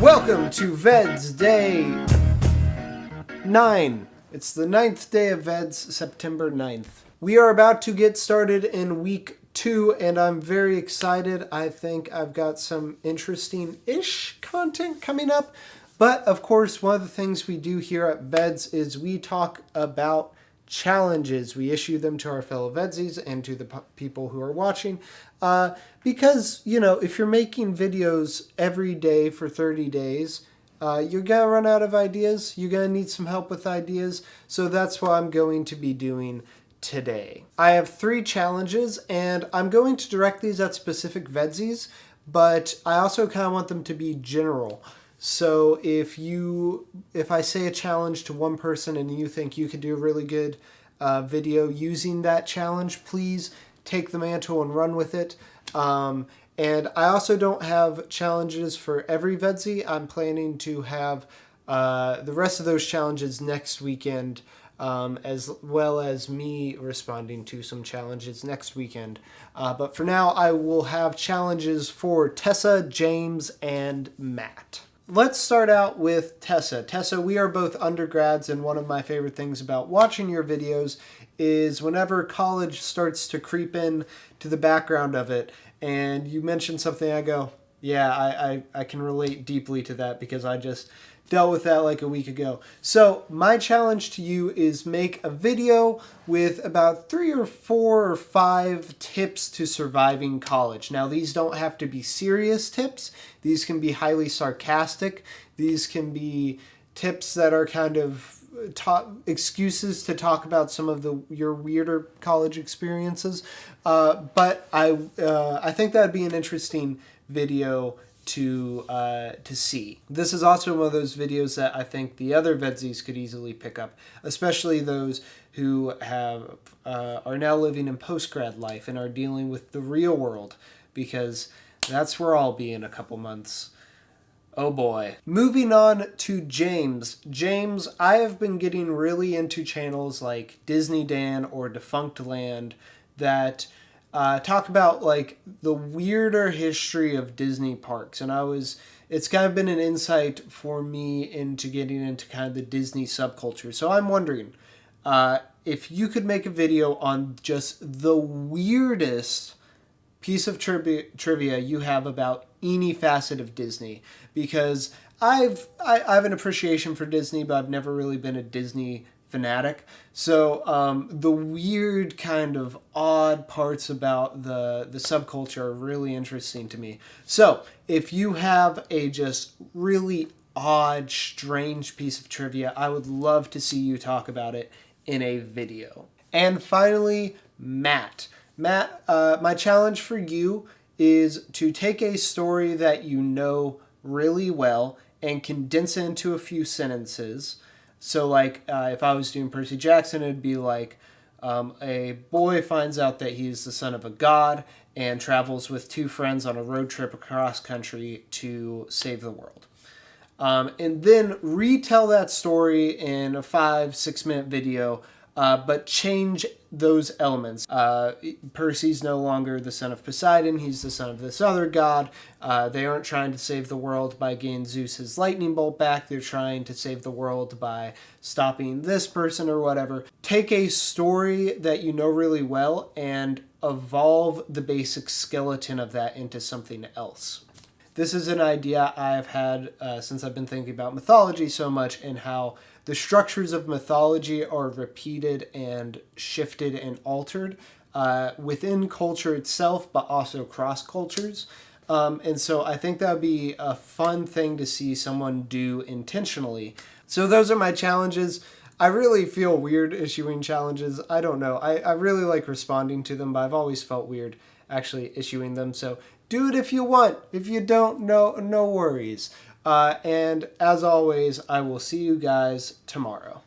Welcome to VEDS Day 9. It's the 9th day of VEDS, September 9th. We are about to get started in week 2, and I'm very excited. I think I've got some interesting-ish content coming up. But, of course, one of the things we do here at VEDS is we talk about challenges. We issue them to our fellow VEDSies and to the people who are watching. Because, you know, if you're making videos every day for 30 days, you're going to run out of ideas. You're going to need some help with ideas. So that's what I'm going to be doing today. I have 3 challenges, and I'm going to direct these at specific VEDSies, but I also kind of want them to be general. So if I say a challenge to one person and you think you could do a really good video using that challenge, please take the mantle and run with it. And I also don't have challenges for every VEDSi. I'm planning to have the rest of those challenges next weekend, as well as me responding to some challenges next weekend. But for now, I will have challenges for Tessa, James, and Matt. Let's start out with Tessa. Tessa, we are both undergrads, and one of my favorite things about watching your videos is whenever college starts to creep in to the background of it, and you mention something, I go, yeah, I can relate deeply to that because I just dealt with that like a week ago. So my challenge to you is make a video with about 3 or 4 or 5 tips to surviving college. Now, these don't have to be serious tips. These can be highly sarcastic. These can be tips that are kind of excuses to talk about some of your weirder college experiences. But I think that'd be an interesting video to see. This is also one of those videos that I think the other VEDSies could easily pick up, especially those who are now living in post-grad life and are dealing with the real world, because that's where I'll be in a couple months. Oh boy. Moving on to James. James, I have been getting really into channels like Disney Dan or Defunct Land that talk about like the weirder history of Disney parks, and it's kind of been an insight for me into getting into kind of the Disney subculture. So I'm wondering if you could make a video on just the weirdest piece of trivia you have about any facet of Disney, because I have an appreciation for Disney, but I've never really been a Disney fanatic. So the weird kind of odd parts about the subculture are really interesting to me. So if you have a just really odd, strange piece of trivia, I would love to see you talk about it in a video. And finally, Matt. Matt, my challenge for you is to take a story that you know really well and condense it into a few sentences. So like if I was doing Percy Jackson, it'd be like a boy finds out that he's the son of a god and travels with 2 friends on a road trip across country to save the world. And then retell that story in a 5-6 minute video, but change those elements. Percy's no longer the son of Poseidon, he's the son of this other god. They aren't trying to save the world by getting Zeus's lightning bolt back, they're trying to save the world by stopping this person or whatever. Take a story that you know really well and evolve the basic skeleton of that into something else. This is an idea I've had since I've been thinking about mythology so much, and how the structures of mythology are repeated and shifted and altered within culture itself, but also cross cultures. And so I think that would be a fun thing to see someone do intentionally. So those are my challenges. I really feel weird issuing challenges. I don't know. I really like responding to them, but I've always felt weird actually issuing them. So do it if you want. If you don't, no worries. And as always, I will see you guys tomorrow.